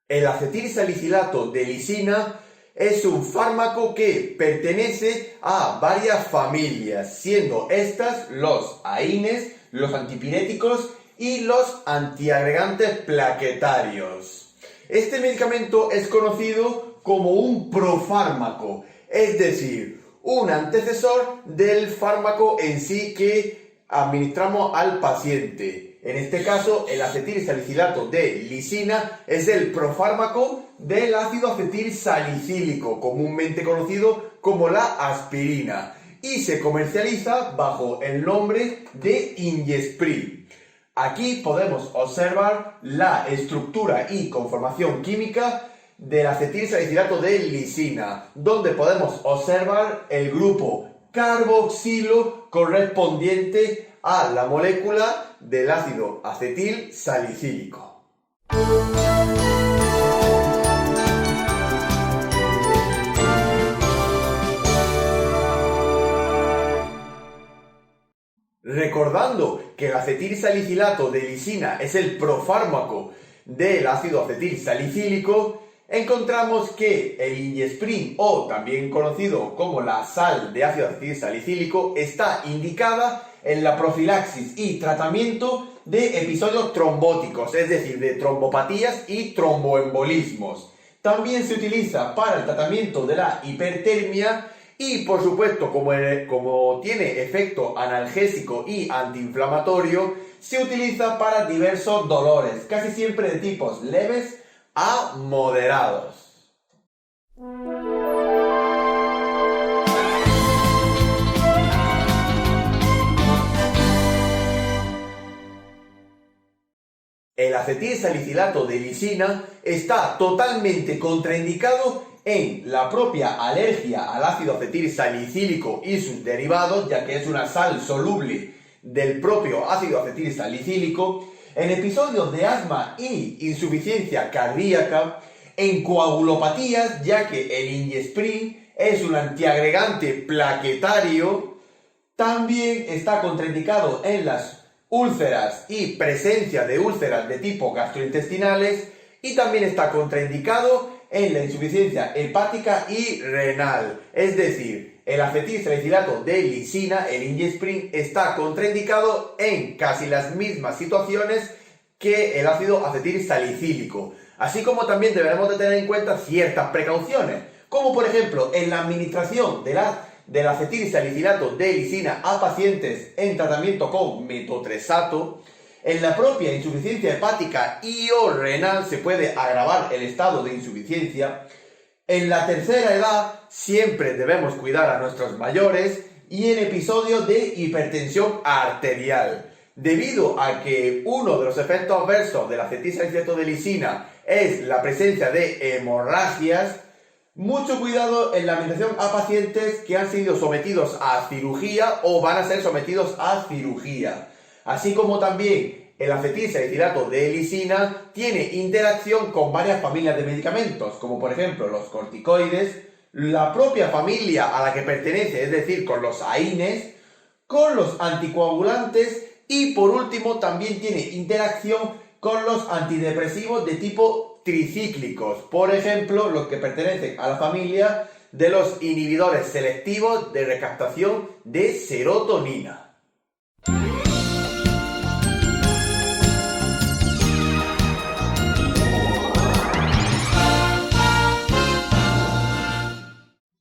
El acetilsalicilato de lisina es un fármaco que pertenece a varias familias, siendo estas los AINES, los antipiréticos y los antiagregantes plaquetarios. Este medicamento es conocido como un profármaco, es decir, un antecesor del fármaco en sí que administramos al paciente. En este caso, el acetilsalicilato de lisina es el profármaco del ácido acetilsalicílico, comúnmente conocido como la aspirina, y se comercializa bajo el nombre de Injesprin. Aquí podemos observar la estructura y conformación química del acetilsalicilato de lisina, donde podemos observar el grupo carboxilo correspondiente a la molécula del ácido acetilsalicílico. Recordando que el acetilsalicilato de lisina es el profármaco del ácido acetilsalicílico, encontramos que el Injesprin, o también conocido como la sal de ácido acetilsalicílico, está indicada en la profilaxis y tratamiento de episodios trombóticos, es decir, de trombopatías y tromboembolismos. También se utiliza para el tratamiento de la hipertermia y, por supuesto, como tiene efecto analgésico y antiinflamatorio, se utiliza para diversos dolores, casi siempre de tipos leves a moderados. El acetilsalicilato de lisina está totalmente contraindicado en la propia alergia al ácido acetilsalicílico y sus derivados, ya que es una sal soluble del propio ácido acetilsalicílico, en episodios de asma y insuficiencia cardíaca, en coagulopatías, ya que el Injesprin es un antiagregante plaquetario, también está contraindicado en las úlceras y presencia de úlceras de tipo gastrointestinales, y también está contraindicado en la insuficiencia hepática y renal. Es decir, el acetilsalicilato de lisina, el Injesprin, está contraindicado en casi las mismas situaciones que el ácido acetilsalicílico. Así como también deberemos de tener en cuenta ciertas precauciones, como por ejemplo en la administración del acetilsalicilato de lisina a pacientes en tratamiento con metotrexato. En la propia insuficiencia hepática y o renal se puede agravar el estado de insuficiencia. En la tercera edad siempre debemos cuidar a nuestros mayores, y en episodios de hipertensión arterial. Debido a que uno de los efectos adversos del acetilsalicilato de lisina es la presencia de hemorragias, mucho cuidado en la administración a pacientes que han sido sometidos a cirugía o van a ser sometidos a cirugía. Así como también el acetilsalicilato de lisina tiene interacción con varias familias de medicamentos, como por ejemplo los corticoides, la propia familia a la que pertenece, es decir, con los AINES, con los anticoagulantes y por último también tiene interacción con los antidepresivos de tipo tricíclicos, por ejemplo, los que pertenecen a la familia de los inhibidores selectivos de recaptación de serotonina.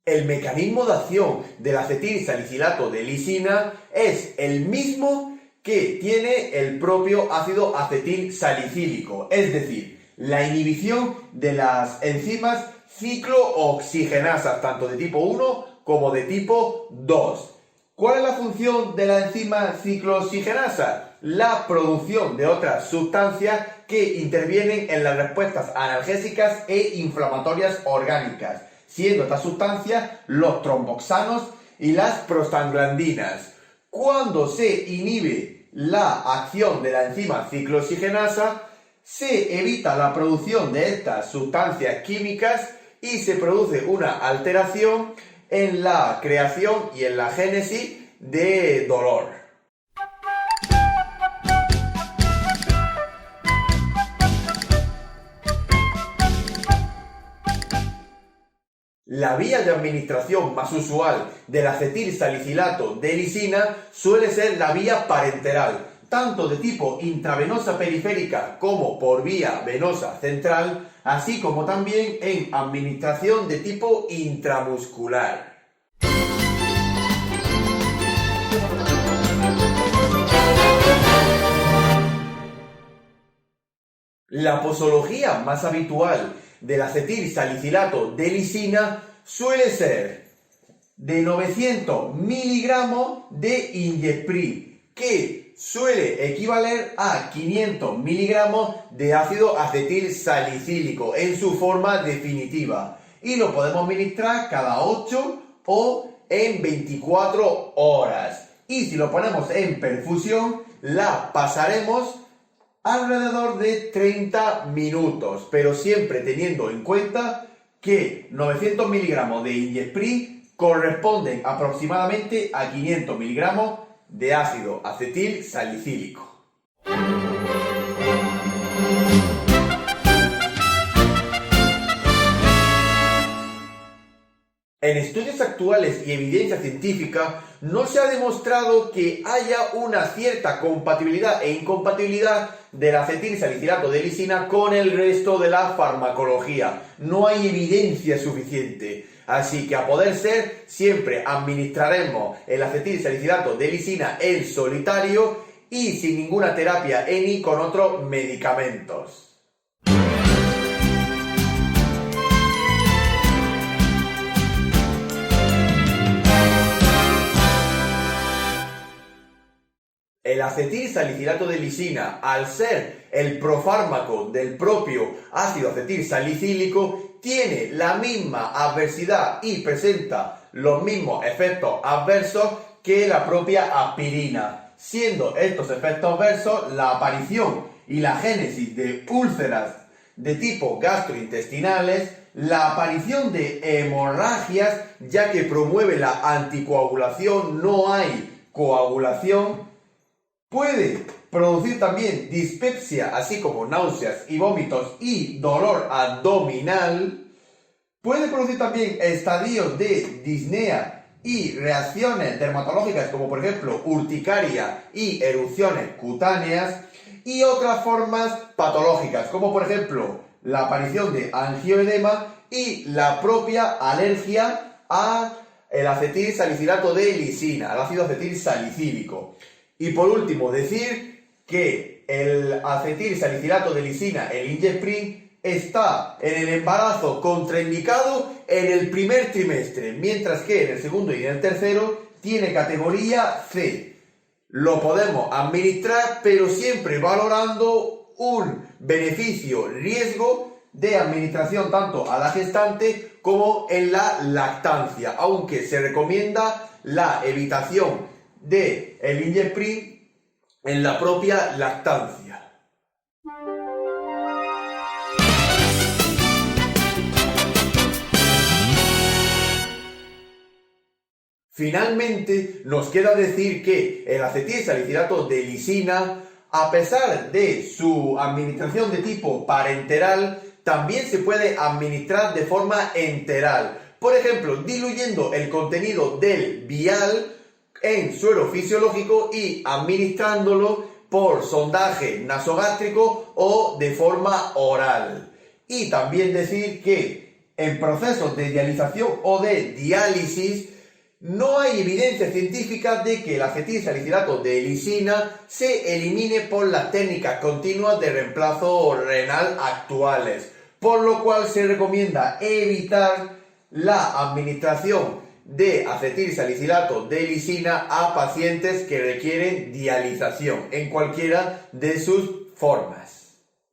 El mecanismo de acción del acetilsalicilato de lisina es el mismo que tiene el propio ácido acetilsalicílico, es decir, la inhibición de las enzimas ciclooxigenasas, tanto de tipo 1 como de tipo 2. ¿Cuál es la función de la enzima ciclooxigenasa? La producción de otras sustancias que intervienen en las respuestas analgésicas e inflamatorias orgánicas, siendo estas sustancias los tromboxanos y las prostaglandinas. Cuando se inhibe la acción de la enzima ciclooxigenasa, se evita la producción de estas sustancias químicas y se produce una alteración en la creación y en la génesis de dolor. La vía de administración más usual del acetilsalicilato de lisina suele ser la vía parenteral, tanto de tipo intravenosa periférica como por vía venosa central, así como también en administración de tipo intramuscular. La posología más habitual del acetilsalicilato de lisina suele ser de 900 miligramos de Injesprin, que suele equivaler a 500 miligramos de ácido acetilsalicílico en su forma definitiva, y lo podemos administrar cada 8 o en 24 horas. Y si lo ponemos en perfusión, la pasaremos alrededor de 30 minutos, pero siempre teniendo en cuenta que 900 miligramos de Injesprin corresponden aproximadamente a 500 miligramos de ácido acetilsalicílico. En estudios actuales y evidencia científica no se ha demostrado que haya una cierta compatibilidad e incompatibilidad del acetilsalicilato de lisina con el resto de la farmacología. No hay evidencia suficiente. Así que a poder ser, siempre administraremos el acetilsalicilato de lisina en solitario y sin ninguna terapia ENI con otros medicamentos. El acetilsalicilato de lisina, al ser el profármaco del propio ácido acetilsalicílico, tiene la misma adversidad y presenta los mismos efectos adversos que la propia aspirina, siendo estos efectos adversos la aparición y la génesis de úlceras de tipo gastrointestinales, la aparición de hemorragias, ya que promueve la anticoagulación, no hay coagulación. Puede producir también dispepsia, así como náuseas y vómitos y dolor abdominal. Puede producir también estadios de disnea y reacciones dermatológicas, como por ejemplo urticaria y erupciones cutáneas, y otras formas patológicas, como por ejemplo la aparición de angioedema y la propia alergia al acetilsalicilato de lisina, al ácido acetilsalicílico. Y por último, decir que el acetilsalicilato de lisina, el Injesprin, está en el embarazo contraindicado en el primer trimestre, mientras que en el segundo y en el tercero tiene categoría C. Lo podemos administrar, pero siempre valorando un beneficio-riesgo de administración tanto a la gestante como en la lactancia, aunque se recomienda la evitación de el Injesprin en la propia lactancia. Finalmente, nos queda decir que el acetilsalicilato de lisina, a pesar de su administración de tipo parenteral, también se puede administrar de forma enteral. Por ejemplo, diluyendo el contenido del vial en suero fisiológico y administrándolo por sondaje nasogástrico o de forma oral. Y también decir que en procesos de dialización o de diálisis no hay evidencia científica de que el acetilsalicilato de lisina se elimine por las técnicas continuas de reemplazo renal actuales, por lo cual se recomienda evitar la administración de acetilsalicilato de lisina a pacientes que requieren dialización en cualquiera de sus formas.